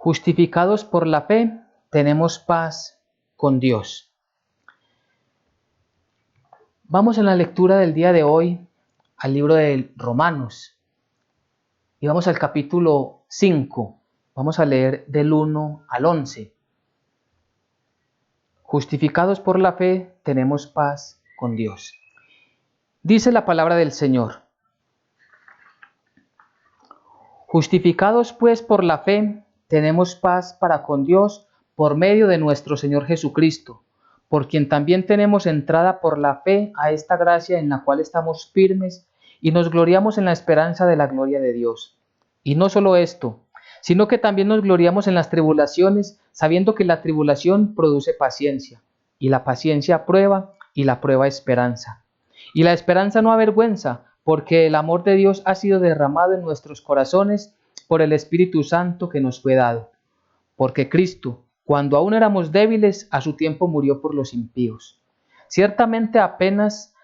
Justificados por la fe, tenemos paz con Dios. Vamos en la lectura del día de hoy al libro de Romanos y vamos al capítulo 5. Vamos a leer del 1 al 11. Justificados por la fe, tenemos paz con Dios. Dice la palabra del Señor. Justificados pues por la fe, tenemos paz para con Dios por medio de nuestro Señor Jesucristo, por quien también tenemos entrada por la fe a esta gracia en la cual estamos firmes y nos gloriamos en la esperanza de la gloria de Dios. Y no solo esto, sino que también nos gloriamos en las tribulaciones, sabiendo que la tribulación produce paciencia, y la paciencia prueba, y la prueba esperanza. Y la esperanza no avergüenza, porque el amor de Dios ha sido derramado en nuestros corazones por el Espíritu Santo que nos fue dado. Porque Cristo, cuando aún éramos débiles, a su tiempo murió por los impíos. Ciertamente apenas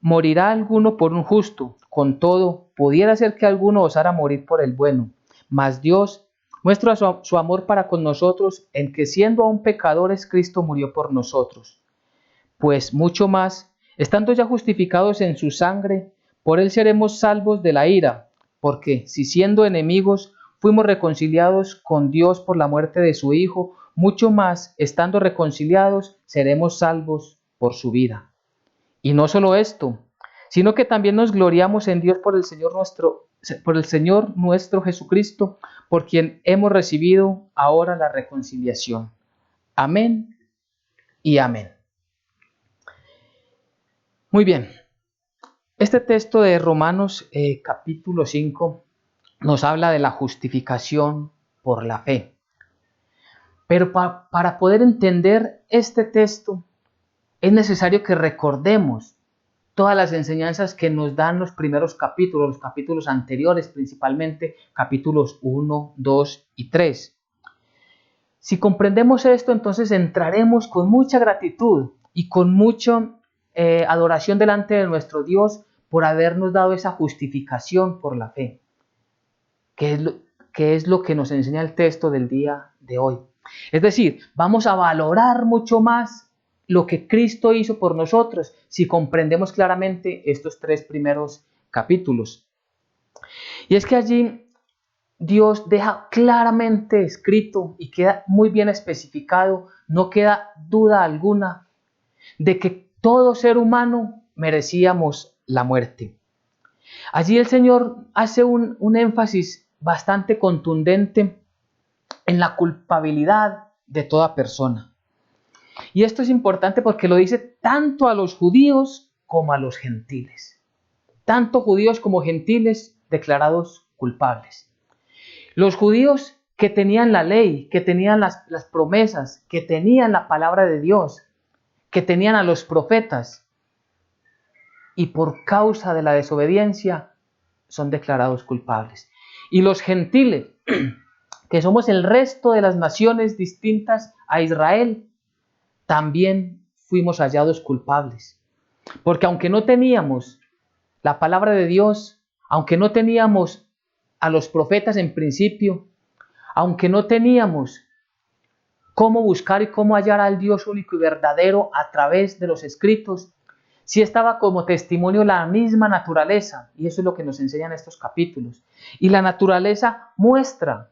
morirá alguno por un justo, con todo, pudiera ser que alguno osara morir por el bueno. Mas Dios muestra su amor para con nosotros en que siendo aún pecadores, Cristo murió por nosotros. Pues mucho más, estando ya justificados en su sangre, por él seremos salvos de la ira, porque si siendo enemigos fuimos reconciliados con Dios por la muerte de su Hijo, mucho más, estando reconciliados, seremos salvos por su vida. Y no solo esto, sino que también nos gloriamos en Dios por el Señor nuestro Jesucristo, por quien hemos recibido ahora la reconciliación. Amén y amén. Muy bien, este texto de Romanos capítulo 5 nos habla de la justificación por la fe. Pero para poder entender este texto es necesario que recordemos todas las enseñanzas que nos dan los primeros capítulos, los capítulos anteriores, principalmente capítulos 1, 2 y 3. Si comprendemos esto, entonces entraremos con mucha gratitud y con mucha adoración delante de nuestro Dios por habernos dado esa justificación por la fe, que es lo que nos enseña el texto del día de hoy. Es decir, vamos a valorar mucho más lo que Cristo hizo por nosotros si comprendemos claramente estos 3 primeros capítulos. Y es que allí Dios deja claramente escrito y queda muy bien especificado, no queda duda alguna de que todo ser humano merecíamos la muerte. Allí el Señor hace un énfasis bastante contundente en la culpabilidad de toda persona. Y esto es importante porque lo dice tanto a los judíos como a los gentiles. Tanto judíos como gentiles declarados culpables. Los judíos que tenían la ley, que tenían las promesas, que tenían la palabra de Dios, que tenían a los profetas, y por causa de la desobediencia son declarados culpables. Y los gentiles, que somos el resto de las naciones distintas a Israel, también fuimos hallados culpables. Porque aunque no teníamos la palabra de Dios, aunque no teníamos a los profetas en principio, aunque no teníamos cómo buscar y cómo hallar al Dios único y verdadero a través de los escritos, sí estaba como testimonio la misma naturaleza, y eso es lo que nos enseñan estos capítulos. Y la naturaleza muestra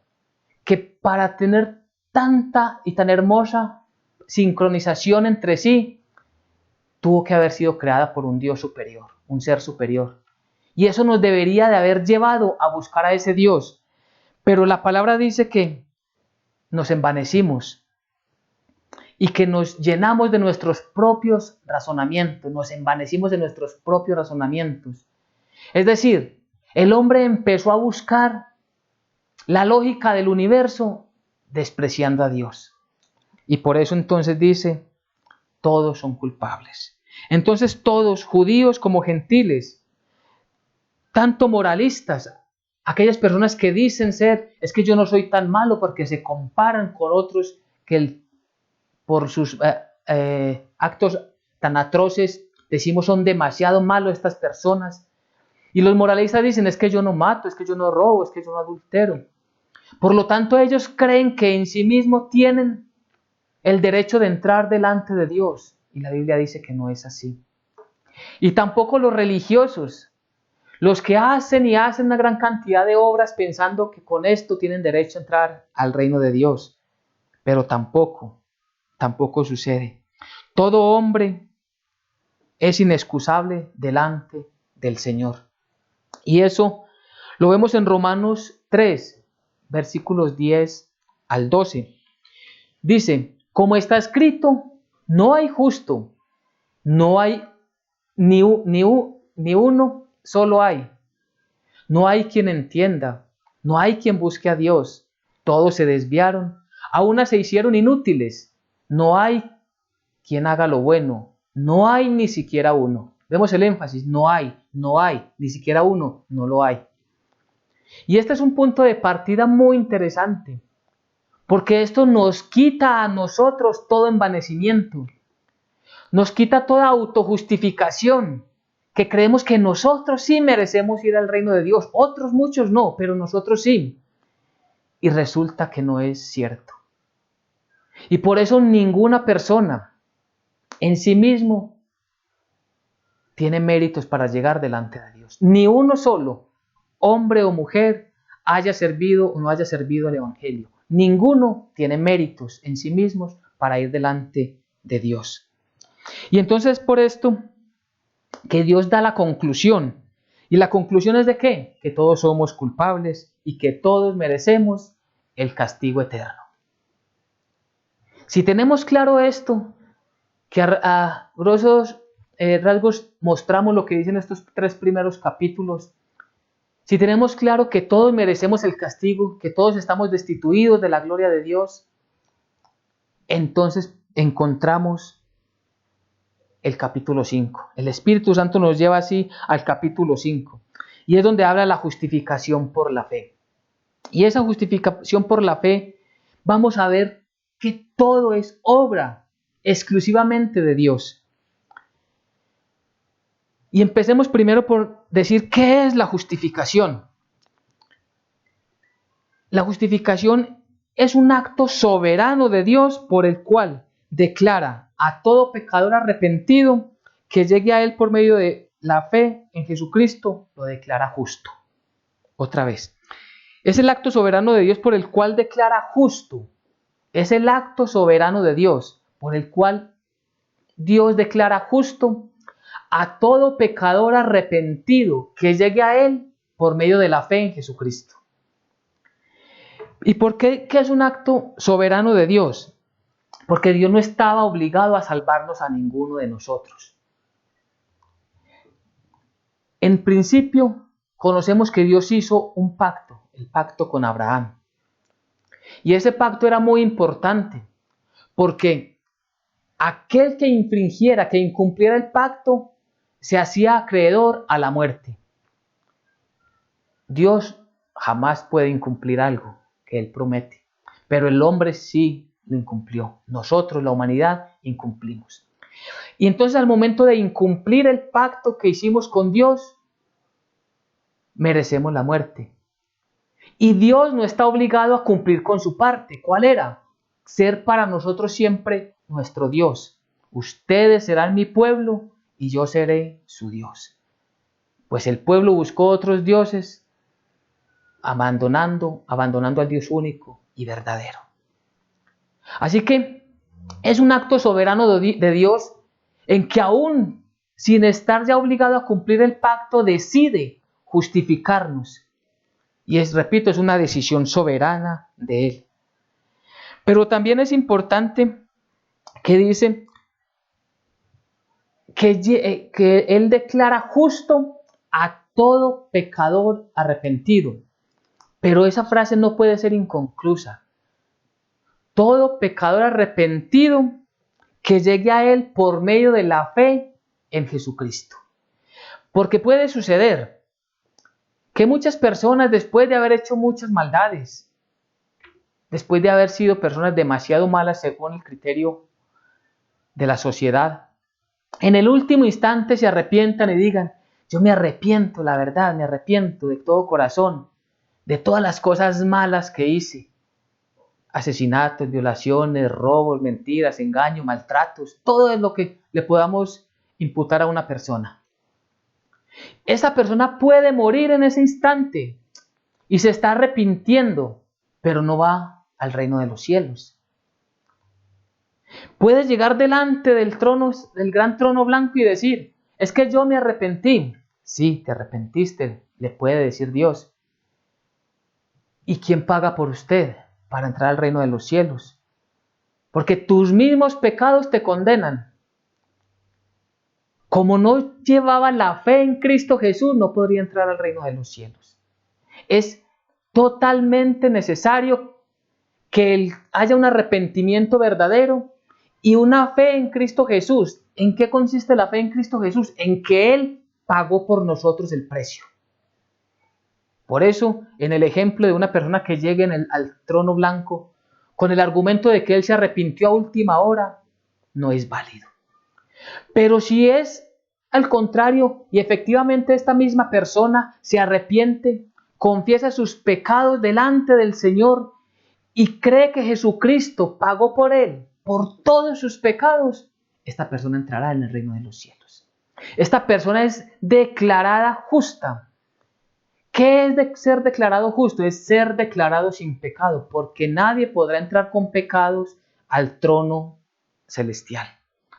que para tener tanta y tan hermosa sincronización entre sí, tuvo que haber sido creada por un Dios superior, un ser superior. Y eso nos debería de haber llevado a buscar a ese Dios. Pero la palabra dice que nos envanecimos y que nos llenamos de nuestros propios razonamientos, nos envanecimos de nuestros propios razonamientos. Es decir, el hombre empezó a buscar la lógica del universo despreciando a Dios. Y por eso entonces dice, todos son culpables. Entonces todos, judíos como gentiles, tanto moralistas, aquellas personas que dicen ser, es que yo no soy tan malo porque se comparan con otros que por sus actos tan atroces, decimos son demasiado malos estas personas. Y los moralistas dicen, es que yo no mato, es que yo no robo, es que yo no adultero. Por lo tanto, ellos creen que en sí mismos tienen el derecho de entrar delante de Dios. Y la Biblia dice que no es así. Y tampoco los religiosos, los que hacen y hacen una gran cantidad de obras pensando que con esto tienen derecho a entrar al reino de Dios. Pero tampoco sucede. Todo hombre es inexcusable delante del Señor. Y eso lo vemos en Romanos 3, versículos 10 al 12. Dice, como está escrito, no hay justo, no hay ni uno, solo hay. No hay quien entienda, no hay quien busque a Dios. Todos se desviaron, a una se hicieron inútiles. No hay quien haga lo bueno, no hay ni siquiera uno. Vemos el énfasis, no hay, ni siquiera uno, no lo hay. Y este es un punto de partida muy interesante, porque esto nos quita a nosotros todo envanecimiento, nos quita toda autojustificación, que creemos que nosotros sí merecemos ir al reino de Dios, otros muchos no, pero nosotros sí. Y resulta que no es cierto. Y por eso ninguna persona en sí mismo tiene méritos para llegar delante de Dios. Ni uno solo, hombre o mujer, haya servido o no haya servido al Evangelio. Ninguno tiene méritos en sí mismos para ir delante de Dios. Y entonces por esto que Dios da la conclusión. ¿Y la conclusión es de qué? Que todos somos culpables y que todos merecemos el castigo eterno. Si tenemos claro esto, que a grosos rasgos mostramos lo que dicen estos 3 primeros capítulos, si tenemos claro que todos merecemos el castigo, que todos estamos destituidos de la gloria de Dios, entonces encontramos el capítulo 5. El Espíritu Santo nos lleva así al capítulo 5. Y es donde habla la justificación por la fe. Y esa justificación por la fe, vamos a ver que todo es obra exclusivamente de Dios. Y empecemos primero por decir qué es la justificación. La justificación es un acto soberano de Dios por el cual declara a todo pecador arrepentido que llegue a Él por medio de la fe en Jesucristo, lo declara justo. Otra vez. Es el acto soberano de Dios por el cual declara justo. Es el acto soberano de Dios por el cual Dios declara justo a todo pecador arrepentido que llegue a Él por medio de la fe en Jesucristo. ¿Y por qué? ¿Qué es un acto soberano de Dios? Porque Dios no estaba obligado a salvarnos a ninguno de nosotros. En principio, conocemos que Dios hizo un pacto, el pacto con Abraham. Y ese pacto era muy importante, porque aquel que infringiera, que incumpliera el pacto, se hacía acreedor a la muerte. Dios jamás puede incumplir algo que Él promete, pero el hombre sí lo incumplió. Nosotros, la humanidad, incumplimos. Y entonces al momento de incumplir el pacto que hicimos con Dios, merecemos la muerte. Y Dios no está obligado a cumplir con su parte. ¿Cuál era? Ser para nosotros siempre nuestro Dios. Ustedes serán mi pueblo y yo seré su Dios. Pues el pueblo buscó otros dioses, abandonando al Dios único y verdadero. Así que es un acto soberano de Dios en que aún sin estar ya obligado a cumplir el pacto, decide justificarnos. Y repito, es una decisión soberana de Él. Pero también es importante que dice que Él declara justo a todo pecador arrepentido. Pero esa frase no puede ser inconclusa. Todo pecador arrepentido que llegue a Él por medio de la fe en Jesucristo. Porque puede suceder que muchas personas, después de haber hecho muchas maldades, después de haber sido personas demasiado malas según el criterio de la sociedad, en el último instante se arrepientan y digan: yo me arrepiento, la verdad, me arrepiento de todo corazón, de todas las cosas malas que hice. Asesinatos, violaciones, robos, mentiras, engaños, maltratos, todo es lo que le podamos imputar a una persona. Esa persona puede morir en ese instante y se está arrepintiendo, pero no va al reino de los cielos. Puedes llegar delante del trono, del gran trono blanco y decir, es que yo me arrepentí. Sí, te arrepentiste, le puede decir Dios. ¿Y quién paga por usted para entrar al reino de los cielos? Porque tus mismos pecados te condenan. Como no llevaba la fe en Cristo Jesús, no podría entrar al reino de los cielos. Es totalmente necesario que haya un arrepentimiento verdadero y una fe en Cristo Jesús. ¿En qué consiste la fe en Cristo Jesús? En que Él pagó por nosotros el precio. Por eso, en el ejemplo de una persona que llegue al trono blanco, con el argumento de que Él se arrepintió a última hora, no es válido. Pero si es al contrario, y efectivamente esta misma persona se arrepiente, confiesa sus pecados delante del Señor y cree que Jesucristo pagó por él, por todos sus pecados, esta persona entrará en el reino de los cielos. Esta persona es declarada justa. ¿Qué es ser declarado justo? Es ser declarado sin pecado, porque nadie podrá entrar con pecados al trono celestial,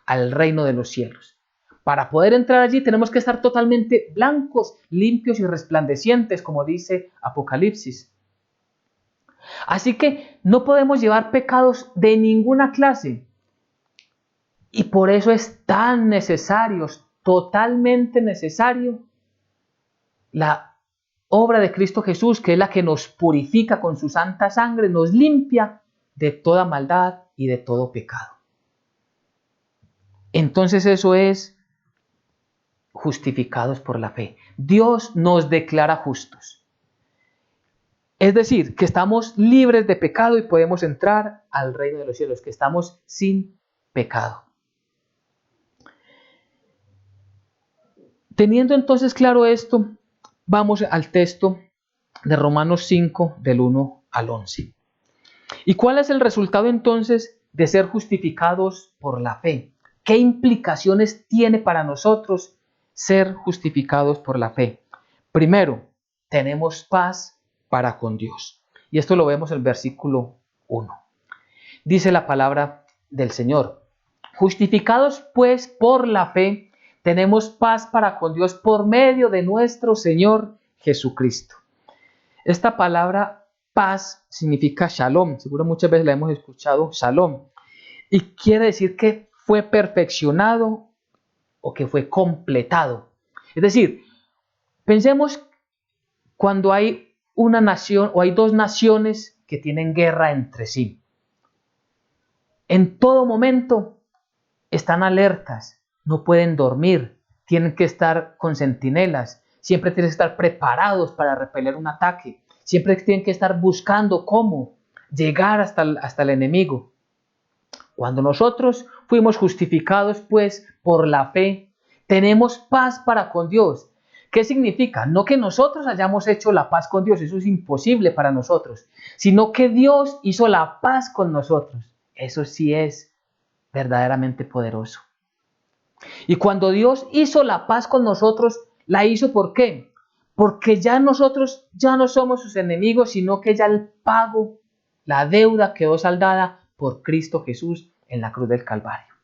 al reino de los cielos. Para poder entrar allí tenemos que estar totalmente blancos, limpios y resplandecientes, como dice Apocalipsis. Así que no podemos llevar pecados de ninguna clase. Y por eso es tan necesario, totalmente necesario, la obra de Cristo Jesús, que es la que nos purifica con su santa sangre, nos limpia de toda maldad y de todo pecado. Entonces eso es justificados por la fe. Dios nos declara justos. Es decir, que estamos libres de pecado y podemos entrar al reino de los cielos, que estamos sin pecado. Teniendo entonces claro esto, vamos al texto de Romanos 5, del 1 al 11. ¿Y cuál es el resultado entonces de ser justificados por la fe? ¿Qué implicaciones tiene para nosotros ser justificados por la fe? Primero, tenemos paz para con Dios. Y esto lo vemos en el versículo 1. Dice la palabra del Señor: justificados pues por la fe, tenemos paz para con Dios por medio de nuestro Señor Jesucristo. Esta palabra paz significa shalom. Seguro muchas veces la hemos escuchado, shalom. Y quiere decir que fue perfeccionado o que fue completado. Es decir, pensemos cuando hay una nación o hay dos naciones que tienen guerra entre sí. En todo momento están alertas, no pueden dormir, tienen que estar con centinelas, siempre tienen que estar preparados para repeler un ataque, siempre tienen que estar buscando cómo llegar hasta el enemigo. Cuando nosotros fuimos justificados pues por la fe, tenemos paz para con Dios. ¿Qué significa? No que nosotros hayamos hecho la paz con Dios, eso es imposible para nosotros, sino que Dios hizo la paz con nosotros. Eso sí es verdaderamente poderoso. Y cuando Dios hizo la paz con nosotros, ¿la hizo por qué? Porque ya nosotros ya no somos sus enemigos, sino que ya el pago, la deuda quedó saldada por Cristo Jesús en la cruz del Calvario.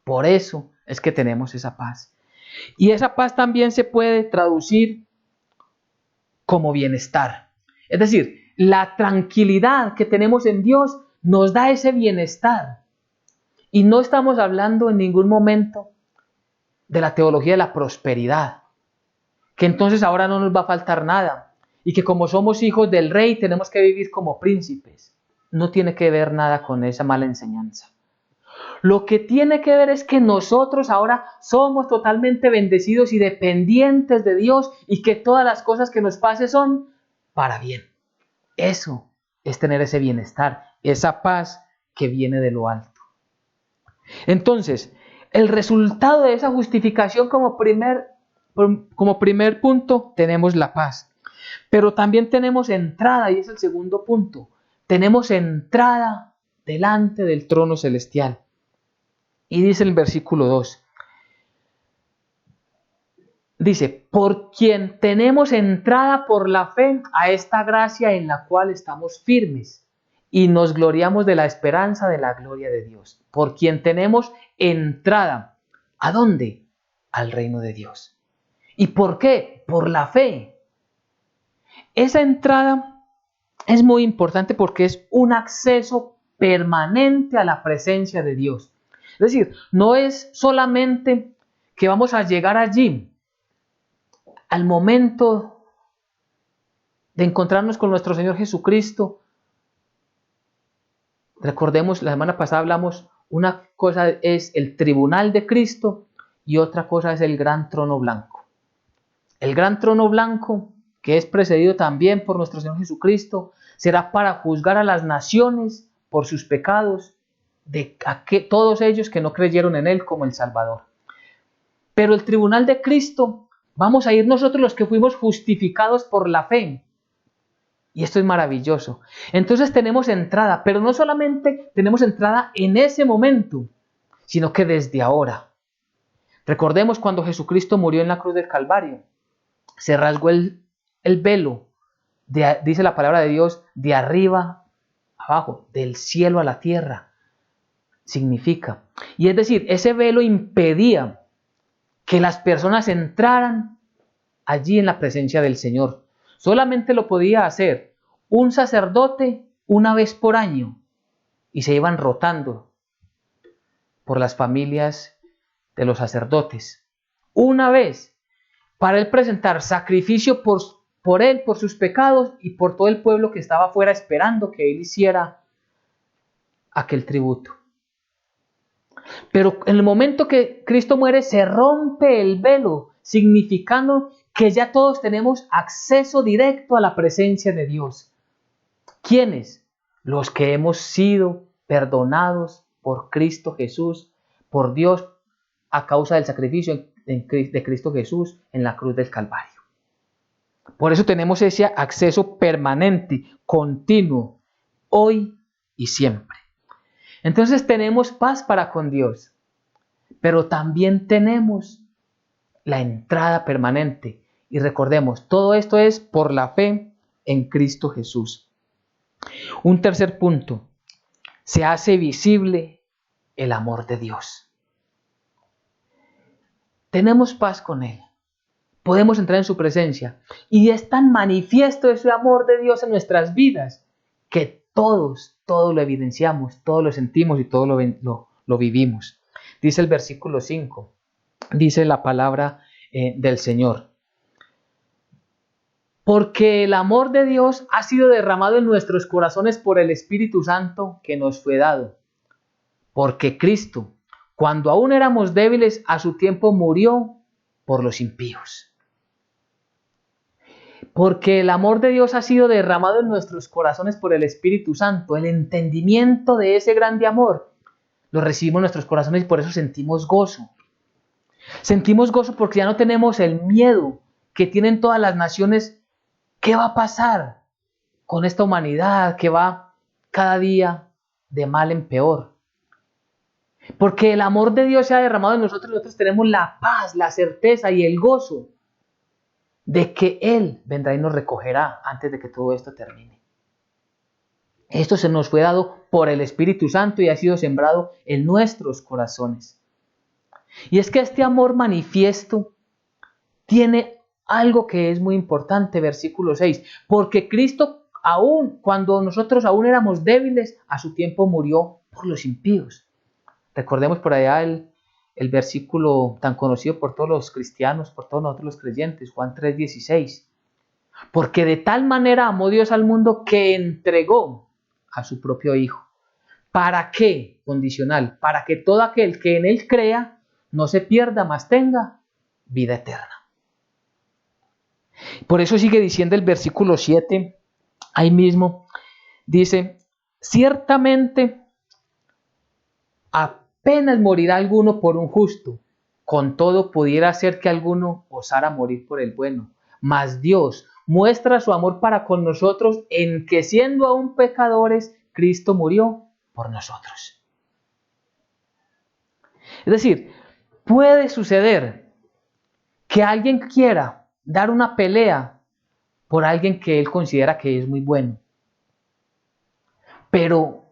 Por eso es que tenemos esa paz. Y esa paz también se puede traducir como bienestar. Es decir, la tranquilidad que tenemos en Dios nos da ese bienestar. Y no estamos hablando en ningún momento de la teología de la prosperidad, que entonces ahora no nos va a faltar nada y que como somos hijos del rey tenemos que vivir como príncipes. No tiene que ver nada con esa mala enseñanza. Lo que tiene que ver es que nosotros ahora somos totalmente bendecidos y dependientes de Dios y que todas las cosas que nos pasen son para bien. Eso es tener ese bienestar, esa paz que viene de lo alto. Entonces, el resultado de esa justificación como primer punto, tenemos la paz. Pero también tenemos entrada, y es el segundo punto. Tenemos entrada delante del trono celestial. Y dice el versículo 2. Dice, por quien tenemos entrada por la fe a esta gracia en la cual estamos firmes y nos gloriamos de la esperanza de la gloria de Dios. Por quien tenemos entrada. ¿A dónde? Al reino de Dios. ¿Y por qué? Por la fe. Esa entrada es muy importante porque es un acceso permanente a la presencia de Dios. Es decir, no es solamente que vamos a llegar allí al momento de encontrarnos con nuestro Señor Jesucristo. Recordemos, la semana pasada hablamos, una cosa es el tribunal de Cristo y otra cosa es el gran trono blanco. El gran trono blanco, que es precedido también por nuestro Señor Jesucristo, será para juzgar a las naciones por sus pecados, de todos ellos que no creyeron en Él como el Salvador. Pero el tribunal de Cristo, vamos a ir nosotros los que fuimos justificados por la fe. Y esto es maravilloso. Entonces tenemos entrada, pero no solamente tenemos entrada en ese momento, sino que desde ahora. Recordemos cuando Jesucristo murió en la cruz del Calvario. Se rasgó el velo, dice la palabra de Dios, de arriba abajo, del cielo a la tierra. Significa. Y es decir, ese velo impedía que las personas entraran allí en la presencia del Señor. Solamente lo podía hacer un sacerdote una vez por año y se iban rotando por las familias de los sacerdotes. Una vez para él presentar sacrificio por él, por sus pecados y por todo el pueblo que estaba afuera esperando que él hiciera aquel tributo. Pero en el momento que Cristo muere se rompe el velo, significando que ya todos tenemos acceso directo a la presencia de Dios. ¿Quiénes? Los que hemos sido perdonados por Cristo Jesús, por Dios, a causa del sacrificio de Cristo Jesús en la cruz del Calvario. Por eso tenemos ese acceso permanente, continuo, hoy y siempre. Entonces tenemos paz para con Dios, pero también tenemos la entrada permanente. Y recordemos, todo esto es por la fe en Cristo Jesús. Un tercer punto, se hace visible el amor de Dios. Tenemos paz con Él, podemos entrar en su presencia y es tan manifiesto ese amor de Dios en nuestras vidas que todos lo evidenciamos, todos lo sentimos y todos lo vivimos. Dice el versículo 5, dice la palabra del Señor. Porque el amor de Dios ha sido derramado en nuestros corazones por el Espíritu Santo que nos fue dado. Porque Cristo, cuando aún éramos débiles, a su tiempo murió por los impíos. Porque el amor de Dios ha sido derramado en nuestros corazones por el Espíritu Santo. El entendimiento de ese grande amor lo recibimos en nuestros corazones y por eso sentimos gozo. Sentimos gozo porque ya no tenemos el miedo que tienen todas las naciones. ¿Qué va a pasar con esta humanidad que va cada día de mal en peor? Porque el amor de Dios se ha derramado en nosotros tenemos la paz, la certeza y el gozo de que Él vendrá y nos recogerá antes de que todo esto termine. Esto se nos fue dado por el Espíritu Santo y ha sido sembrado en nuestros corazones. Y es que este amor manifiesto tiene algo que es muy importante, versículo 6, porque Cristo aún, cuando nosotros aún éramos débiles, a su tiempo murió por los impíos. Recordemos por allá el versículo tan conocido por todos los cristianos, por todos nosotros los creyentes, Juan 3:16. Porque de tal manera amó Dios al mundo que entregó a su propio Hijo. ¿Para qué? Condicional. Para que todo aquel que en Él crea no se pierda, mas tenga vida eterna. Por eso sigue diciendo el versículo 7, ahí mismo, dice, ciertamente apenas morirá alguno por un justo, con todo pudiera ser que alguno osara morir por el bueno, mas Dios, muestra su amor para con nosotros en que siendo aún pecadores, Cristo murió por nosotros. Es decir, puede suceder que alguien quiera dar una pelea por alguien que él considera que es muy bueno. Pero,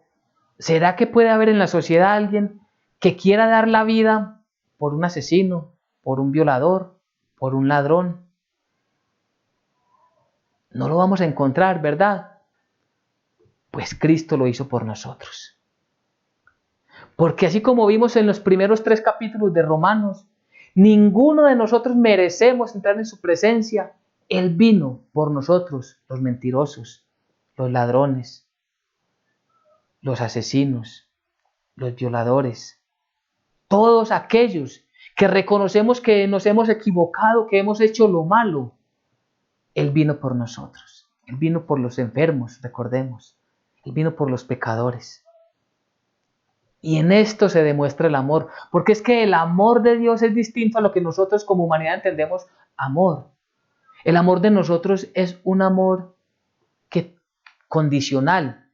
¿será que puede haber en la sociedad alguien que quiera dar la vida por un asesino, por un violador, por un ladrón? No lo vamos a encontrar, ¿verdad? Pues Cristo lo hizo por nosotros. Porque así como vimos en los primeros 3 capítulos de Romanos, ninguno de nosotros merecemos entrar en su presencia. Él vino por nosotros, los mentirosos, los ladrones, los asesinos, los violadores, todos aquellos que reconocemos que nos hemos equivocado, que hemos hecho lo malo. Él vino por nosotros. Él vino por los enfermos, recordemos. Él vino por los pecadores. Y en esto se demuestra el amor, porque es que el amor de Dios es distinto a lo que nosotros como humanidad entendemos amor. El amor de nosotros es un amor condicional.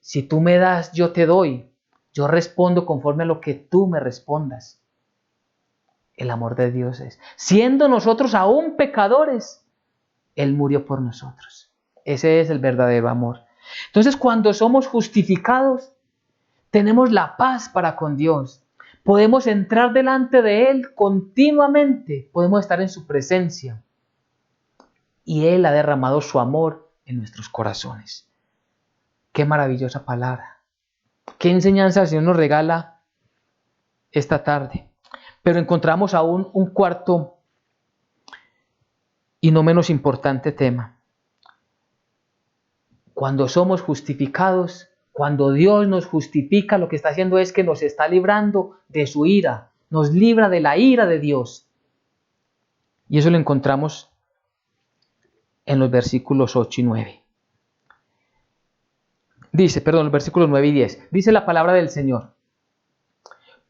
Si tú me das, yo te doy. Yo respondo conforme a lo que tú me respondas. El amor de Dios es, siendo nosotros aún pecadores, Él murió por nosotros. Ese es el verdadero amor. Entonces, cuando somos justificados, tenemos la paz para con Dios. Podemos entrar delante de Él continuamente. Podemos estar en su presencia. Y Él ha derramado su amor en nuestros corazones. Qué maravillosa palabra. Qué enseñanza el Señor nos regala esta tarde. Pero encontramos aún un cuarto y no menos importante tema. Cuando somos justificados, cuando Dios nos justifica, lo que está haciendo es que nos está librando de su ira, nos libra de la ira de Dios. Y eso lo encontramos en los versículos 8 y 9. Los versículos 9 y 10. Dice la palabra del Señor.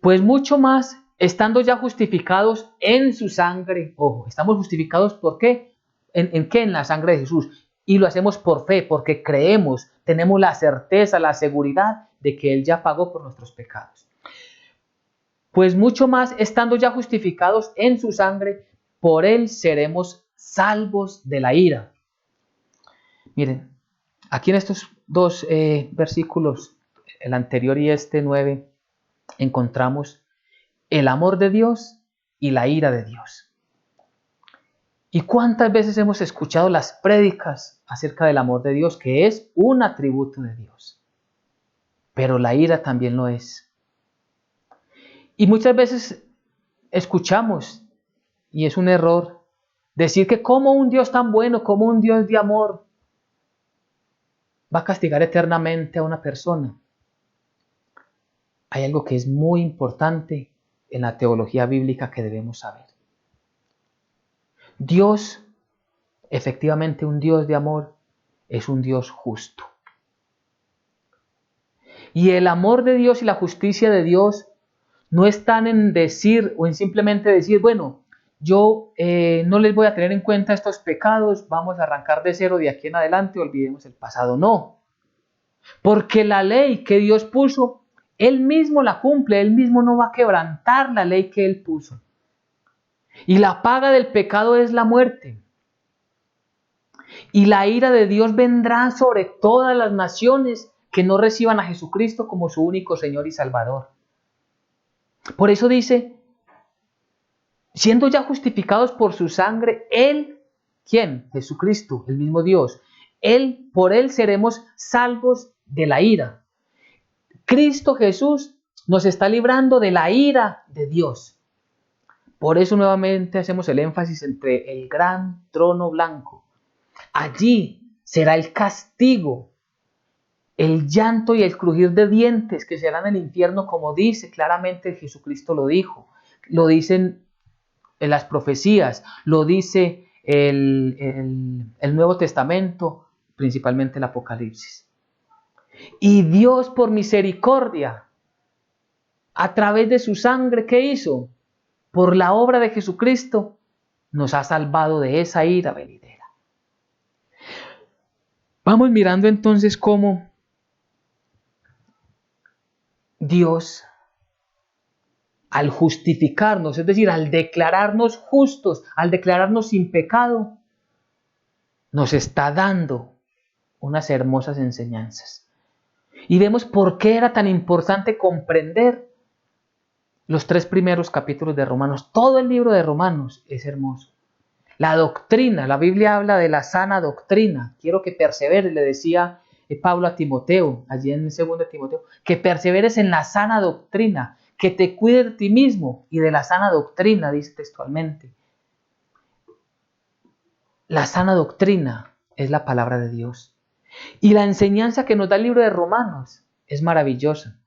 Pues mucho más, estando ya justificados en su sangre. Ojo, estamos justificados ¿por qué? ¿En qué? En la sangre de Jesús. Y lo hacemos por fe, porque creemos, tenemos la certeza, la seguridad de que Él ya pagó por nuestros pecados. Pues mucho más, estando ya justificados en su sangre, por Él seremos salvos de la ira. Miren, aquí en estos 2 versículos, el anterior y este 9, encontramos el amor de Dios y la ira de Dios. ¿Y cuántas veces hemos escuchado las prédicas acerca del amor de Dios, que es un atributo de Dios? Pero la ira también lo es. Y muchas veces escuchamos, y es un error, decir que como un Dios tan bueno, como un Dios de amor, va a castigar eternamente a una persona. Hay algo que es muy importante en la teología bíblica que debemos saber. Dios, efectivamente un Dios de amor, es un Dios justo. Y el amor de Dios y la justicia de Dios no están en decir o en simplemente decir, bueno, yo no les voy a tener en cuenta estos pecados, vamos a arrancar de cero de aquí en adelante, olvidemos el pasado. No, porque la ley que Dios puso, Él mismo la cumple, Él mismo no va a quebrantar la ley que Él puso. Y la paga del pecado es la muerte. Y la ira de Dios vendrá sobre todas las naciones que no reciban a Jesucristo como su único Señor y Salvador. Por eso dice, siendo ya justificados por su sangre, Él, ¿quién? Jesucristo, el mismo Dios. Por Él seremos salvos de la ira. Cristo Jesús nos está librando de la ira de Dios. Por eso nuevamente hacemos el énfasis entre el gran trono blanco. Allí será el castigo, el llanto y el crujir de dientes que serán en el infierno, como dice claramente Jesucristo lo dijo. Lo dicen en las profecías, lo dice el Nuevo Testamento, principalmente el Apocalipsis. Y Dios por misericordia, a través de su sangre, ¿qué hizo? Por la obra de Jesucristo, nos ha salvado de esa ira venidera. Vamos mirando entonces cómo Dios, al justificarnos, es decir, al declararnos justos, al declararnos sin pecado, nos está dando unas hermosas enseñanzas. Y vemos por qué era tan importante comprender los 3 primeros capítulos de Romanos. Todo el libro de Romanos es hermoso. La doctrina, la Biblia habla de la sana doctrina. Quiero que perseveres, le decía Pablo a Timoteo, allí en 2 Timoteo, que perseveres en la sana doctrina, que te cuides de ti mismo y de la sana doctrina, dice textualmente. La sana doctrina es la palabra de Dios. Y la enseñanza que nos da el libro de Romanos es maravillosa.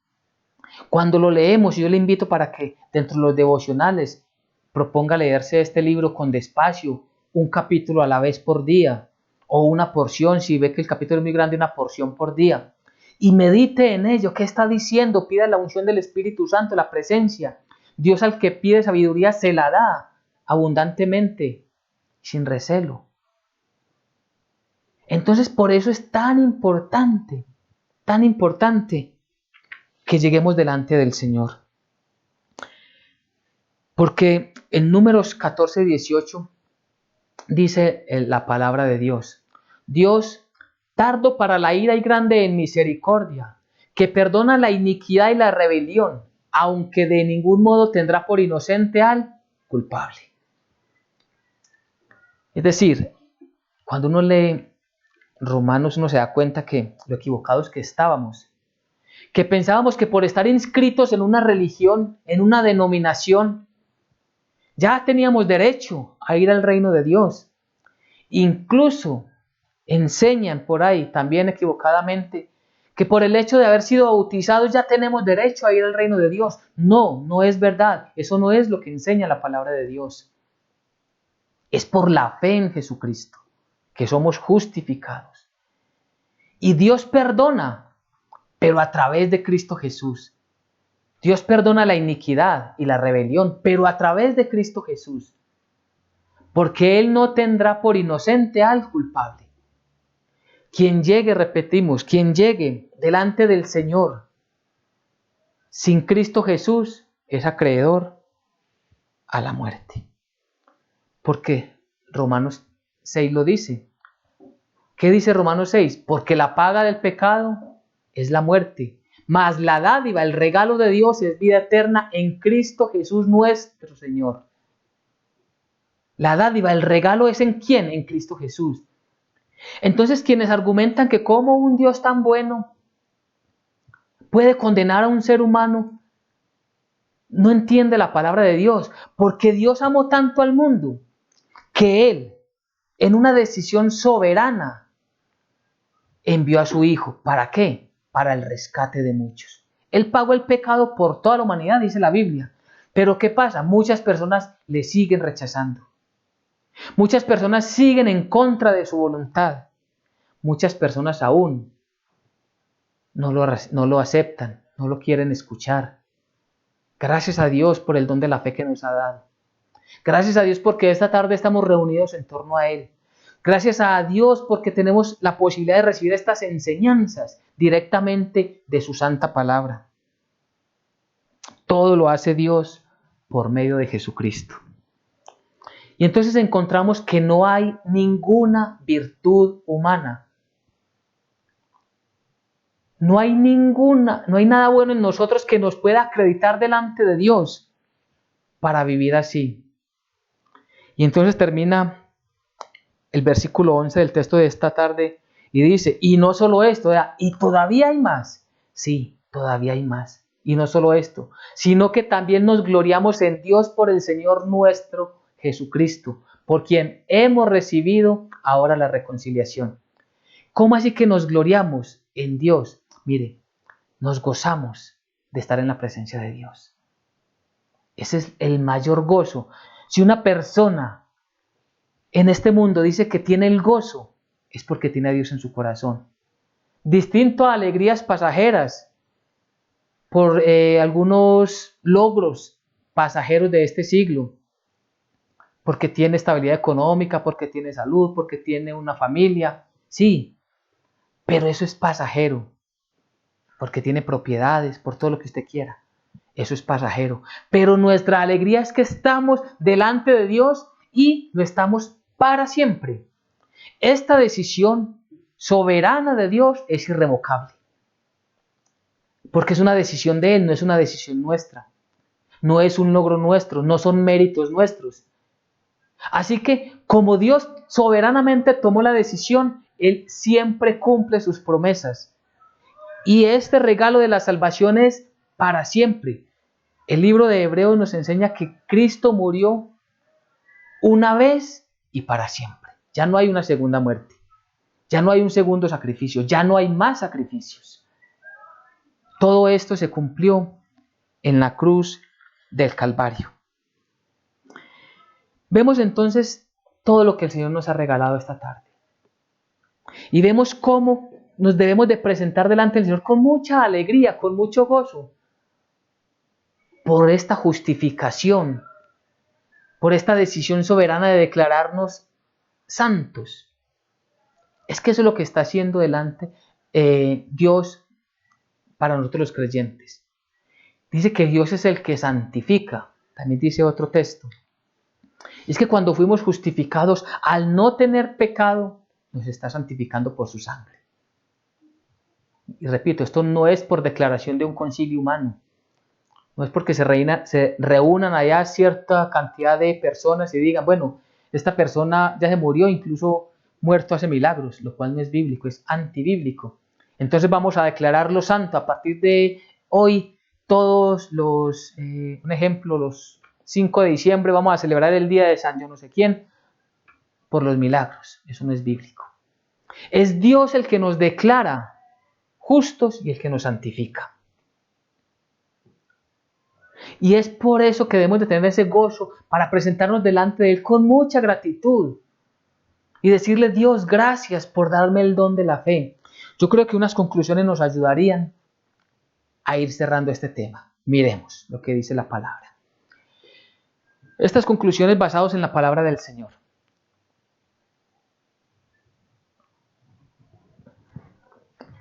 Cuando lo leemos, yo le invito para que dentro de los devocionales proponga leerse este libro con despacio, un capítulo a la vez por día, o una porción, si ve que el capítulo es muy grande, una porción por día. Y medite en ello, ¿qué está diciendo? Pida la unción del Espíritu Santo, la presencia. Dios al que pide sabiduría se la da abundantemente, sin recelo. Entonces por eso es tan importante que lleguemos delante del Señor. Porque en Números 14:18 dice la palabra de Dios. Dios, tardo para la ira y grande en misericordia, que perdona la iniquidad y la rebelión, aunque de ningún modo tendrá por inocente al culpable. Es decir, cuando uno lee Romanos, uno se da cuenta que lo equivocados que estábamos, que pensábamos que por estar inscritos en una religión, en una denominación, ya teníamos derecho a ir al reino de Dios. Incluso enseñan por ahí, también equivocadamente, que por el hecho de haber sido bautizados ya tenemos derecho a ir al reino de Dios. No, no es verdad. Eso no es lo que enseña la palabra de Dios. Es por la fe en Jesucristo que somos justificados. Y Dios perdona, pero a través de Cristo Jesús. Dios perdona la iniquidad y la rebelión, pero a través de Cristo Jesús. Porque Él no tendrá por inocente al culpable. Quien llegue, repetimos, quien llegue delante del Señor sin Cristo Jesús es acreedor a la muerte. Porque Romanos 6 lo dice. ¿Qué dice Romanos 6? Porque la paga del pecado es la muerte, mas la dádiva, el regalo de Dios es vida eterna en Cristo Jesús nuestro Señor. La dádiva, el regalo es ¿en quién? En Cristo Jesús. Entonces quienes argumentan que como un Dios tan bueno puede condenar a un ser humano, no entiende la palabra de Dios, porque Dios amó tanto al mundo que Él, en una decisión soberana, envió a su Hijo. ¿Para qué? Para el rescate de muchos. Él pagó el pecado por toda la humanidad, dice la Biblia. Pero ¿qué pasa? Muchas personas le siguen rechazando. Muchas personas siguen en contra de su voluntad. Muchas personas aún no lo aceptan, no lo quieren escuchar. Gracias a Dios por el don de la fe que nos ha dado. Gracias a Dios porque esta tarde estamos reunidos en torno a Él. Gracias a Dios porque tenemos la posibilidad de recibir estas enseñanzas directamente de su santa palabra. Todo lo hace Dios por medio de Jesucristo. Y entonces encontramos que no hay ninguna virtud humana. No hay nada bueno en nosotros que nos pueda acreditar delante de Dios para vivir así. Y entonces termina el versículo 11 del texto de esta tarde y dice, y no solo esto, y todavía hay más. Sí, todavía hay más. Y no solo esto, sino que también nos gloriamos en Dios por el Señor nuestro Jesucristo, por quien hemos recibido ahora la reconciliación. ¿Cómo así que nos gloriamos en Dios? Mire, nos gozamos de estar en la presencia de Dios. Ese es el mayor gozo. Si una persona en este mundo dice que tiene el gozo, es porque tiene a Dios en su corazón. Distinto a alegrías pasajeras por algunos logros pasajeros de este siglo, porque tiene estabilidad económica, porque tiene salud, porque tiene una familia. Sí, pero eso es pasajero, porque tiene propiedades, por todo lo que usted quiera. Eso es pasajero. Pero nuestra alegría es que estamos delante de Dios y lo estamos para siempre. Esta decisión soberana de Dios es irrevocable, porque es una decisión de Él, no es una decisión nuestra. No es un logro nuestro, no son méritos nuestros. Así que, como Dios soberanamente tomó la decisión, Él siempre cumple sus promesas. Y este regalo de la salvación es para siempre. El libro de Hebreos nos enseña que Cristo murió una vez y para siempre. Ya no hay una segunda muerte. Ya no hay un segundo sacrificio. Ya no hay más sacrificios. Todo esto se cumplió en la cruz del Calvario. Vemos entonces todo lo que el Señor nos ha regalado esta tarde. Y vemos cómo nos debemos de presentar delante del Señor con mucha alegría, con mucho gozo, por esta justificación, por esta decisión soberana de declararnos santos. Es que eso es lo que está haciendo delante Dios para nosotros los creyentes. Dice que Dios es el que santifica. También dice otro texto. Es que cuando fuimos justificados, al no tener pecado, nos está santificando por su sangre. Y repito, esto no es por declaración de un concilio humano. No es porque se reúnan allá cierta cantidad de personas y digan, bueno, esta persona ya se murió, incluso muerto hace milagros, lo cual no es bíblico, es antibíblico. Entonces vamos a declararlo santo. A partir de hoy, todos los, un ejemplo, los 5 de diciembre vamos a celebrar el día de San yo no sé quién, por los milagros. Eso no es bíblico. Es Dios el que nos declara justos y el que nos santifica. Y es por eso que debemos de tener ese gozo para presentarnos delante de Él con mucha gratitud y decirle, Dios, gracias por darme el don de la fe. Yo creo que unas conclusiones nos ayudarían a ir cerrando este tema. Miremos lo que dice la palabra. Estas conclusiones basadas en la palabra del Señor.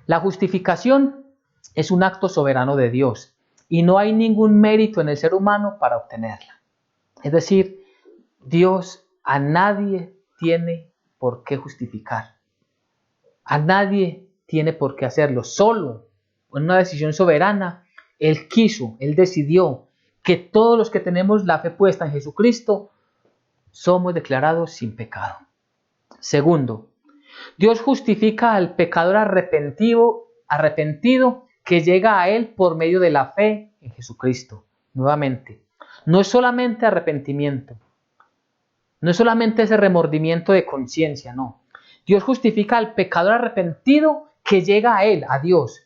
La justificación es un acto soberano de Dios y no hay ningún mérito en el ser humano para obtenerla. Es decir, Dios a nadie tiene por qué justificar. A nadie tiene por qué hacerlo. Solo en una decisión soberana, Él quiso, Él decidió que todos los que tenemos la fe puesta en Jesucristo somos declarados sin pecado. Segundo, Dios justifica al pecador arrepentido que llega a Él por medio de la fe en Jesucristo. Nuevamente, no es solamente arrepentimiento, no es solamente ese remordimiento de conciencia, no. Dios justifica al pecador arrepentido que llega a Él, a Dios.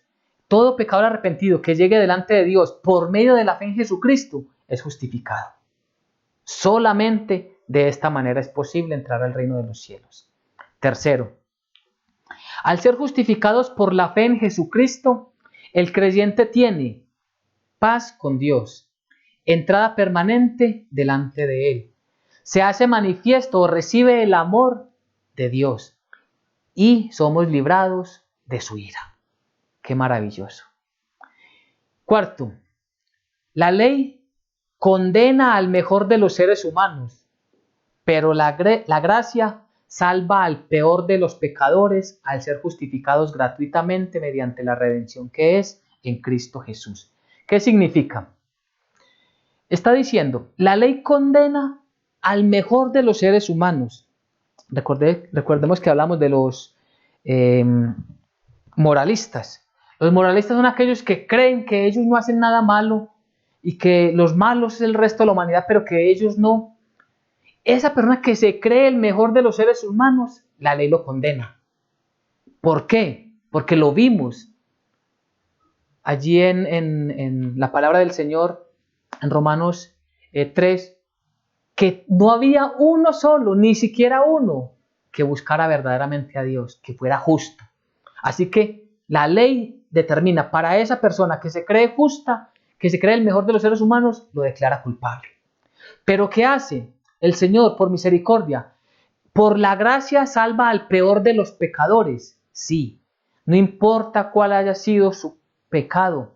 Todo pecador arrepentido que llegue delante de Dios por medio de la fe en Jesucristo es justificado. Solamente de esta manera es posible entrar al reino de los cielos. Tercero, al ser justificados por la fe en Jesucristo, el creyente tiene paz con Dios, entrada permanente delante de Él. Se hace manifiesto o recibe el amor de Dios y somos librados de su ira. ¡Qué maravilloso! Cuarto, la ley condena al mejor de los seres humanos, pero la gracia salva al peor de los pecadores al ser justificados gratuitamente mediante la redención que es en Cristo Jesús. ¿Qué significa? Está diciendo, la ley condena al mejor de los seres humanos. Recordemos que hablamos de los moralistas. Los moralistas son aquellos que creen que ellos no hacen nada malo y que los malos es el resto de la humanidad, pero que ellos no. Esa persona que se cree el mejor de los seres humanos, la ley lo condena. ¿Por qué? Porque lo vimos allí en la palabra del Señor, en Romanos 3, que no había uno solo, ni siquiera uno, que buscara verdaderamente a Dios, que fuera justo. Así que la ley determina para esa persona que se cree justa, que se cree el mejor de los seres humanos, lo declara culpable. ¿Pero qué hace? El Señor, por misericordia, por la gracia salva al peor de los pecadores. Sí, No importa cuál haya sido su pecado,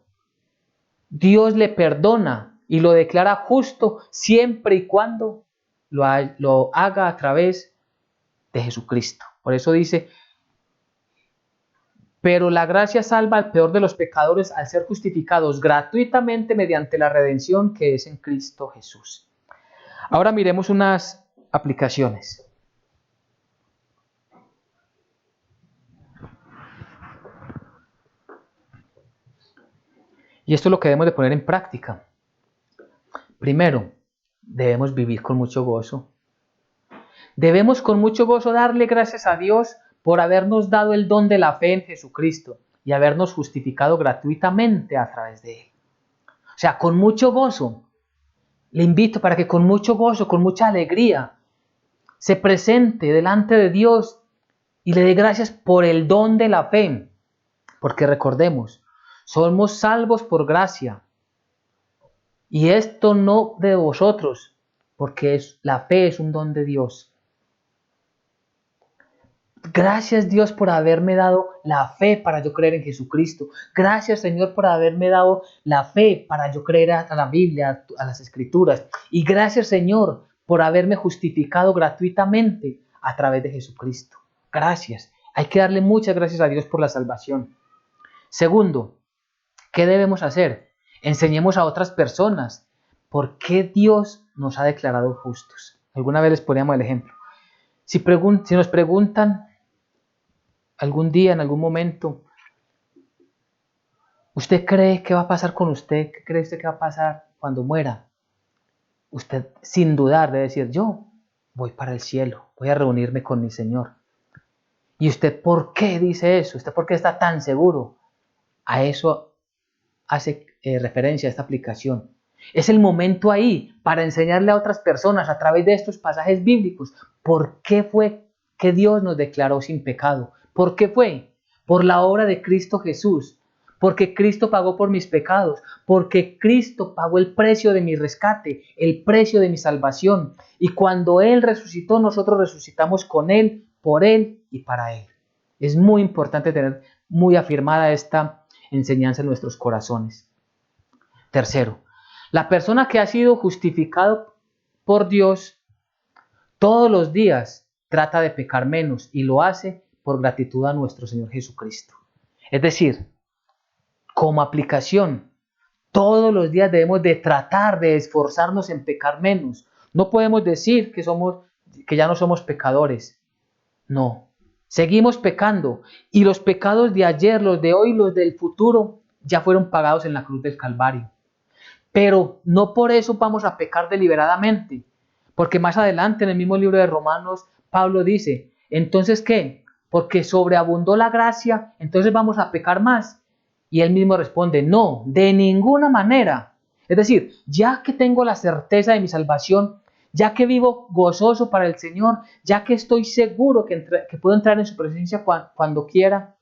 Dios le perdona y lo declara justo siempre y cuando lo haga a través de Jesucristo. Por eso dice, pero la gracia salva al peor de los pecadores al ser justificados gratuitamente mediante la redención que es en Cristo Jesús. Ahora miremos unas aplicaciones. Y esto es lo que debemos de poner en práctica. Primero, debemos vivir con mucho gozo. Debemos con mucho gozo darle gracias a Dios por habernos dado el don de la fe en Jesucristo y habernos justificado gratuitamente a través de Él. O sea, con mucho gozo. Le invito para que con mucho gozo, con mucha alegría, se presente delante de Dios y le dé gracias por el don de la fe. Porque recordemos, somos salvos por gracia. Y esto no de vosotros, porque la fe es un don de Dios. Gracias Dios por haberme dado la fe para yo creer en Jesucristo. Gracias Señor por haberme dado la fe para yo creer a la Biblia, a las Escrituras. Y gracias Señor por haberme justificado gratuitamente a través de Jesucristo. Gracias. Hay que darle muchas gracias a Dios por la salvación. Segundo, ¿qué debemos hacer? Enseñemos a otras personas por qué Dios nos ha declarado justos. Alguna vez les poníamos el ejemplo. Si nos preguntan algún día, en algún momento, ¿usted cree que va a pasar con usted? ¿Qué cree usted que va a pasar cuando muera? Usted, sin dudar, debe decir, yo voy para el cielo, voy a reunirme con mi Señor. ¿Y usted por qué dice eso? ¿Usted por qué está tan seguro? A eso hace referencia esta aplicación. Es el momento ahí para enseñarle a otras personas a través de estos pasajes bíblicos por qué fue que Dios nos declaró sin pecado. ¿Por qué fue? Por la obra de Cristo Jesús. Porque Cristo pagó por mis pecados. Porque Cristo pagó el precio de mi rescate, el precio de mi salvación. Y cuando Él resucitó, nosotros resucitamos con Él, por Él y para Él. Es muy importante tener muy afirmada esta enseñanza en nuestros corazones. Tercero, la persona que ha sido justificado por Dios todos los días trata de pecar menos y lo hace por gratitud a nuestro Señor Jesucristo. Es decir, como aplicación, todos los días debemos de tratar de esforzarnos en pecar menos. No podemos decir que ya no somos pecadores. No, seguimos pecando y los pecados de ayer, los de hoy, los del futuro ya fueron pagados en la cruz del Calvario. Pero no por eso vamos a pecar deliberadamente, porque más adelante en el mismo libro de Romanos, Pablo dice, ¿entonces qué? Porque sobreabundó la gracia, entonces vamos a pecar más. Y él mismo responde, no, de ninguna manera. Es decir, ya que tengo la certeza de mi salvación, ya que vivo gozoso para el Señor, ya que estoy seguro que puedo entrar en su presencia cuando quiera,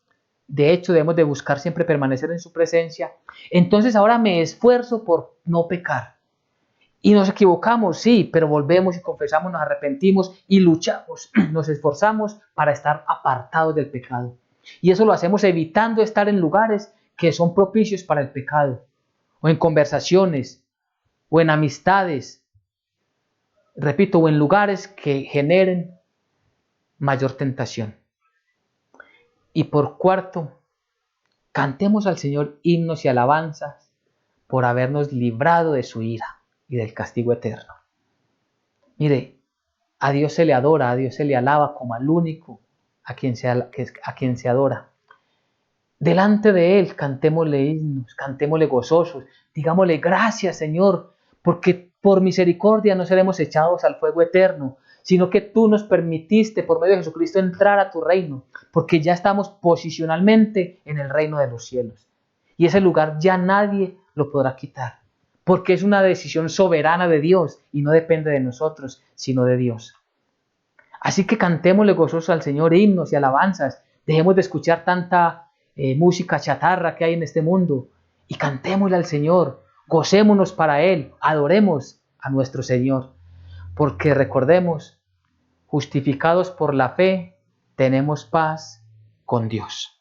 de hecho debemos de buscar siempre permanecer en su presencia, entonces ahora me esfuerzo por no pecar. Y nos equivocamos, sí, pero volvemos y confesamos, nos arrepentimos y luchamos, nos esforzamos para estar apartados del pecado. Y eso lo hacemos evitando estar en lugares que son propicios para el pecado, o en conversaciones, o en amistades, repito, o en lugares que generen mayor tentación. Y por cuarto, cantemos al Señor himnos y alabanzas por habernos librado de su ira y del castigo eterno. Mire, a Dios se le adora, a Dios se le alaba como al único a quien se adora. Delante de Él cantémosle himnos, cantémosle gozosos, digámosle gracias Señor, porque por misericordia no seremos echados al fuego eterno, sino que tú nos permitiste por medio de Jesucristo entrar a tu reino, porque ya estamos posicionalmente en el reino de los cielos. Y ese lugar ya nadie lo podrá quitar, porque es una decisión soberana de Dios y no depende de nosotros, sino de Dios. Así que cantémosle gozosos al Señor himnos y alabanzas, dejemos de escuchar tanta música chatarra que hay en este mundo y cantémosle al Señor, gocémonos para Él, adoremos a nuestro Señor, porque recordemos, justificados por la fe, tenemos paz con Dios.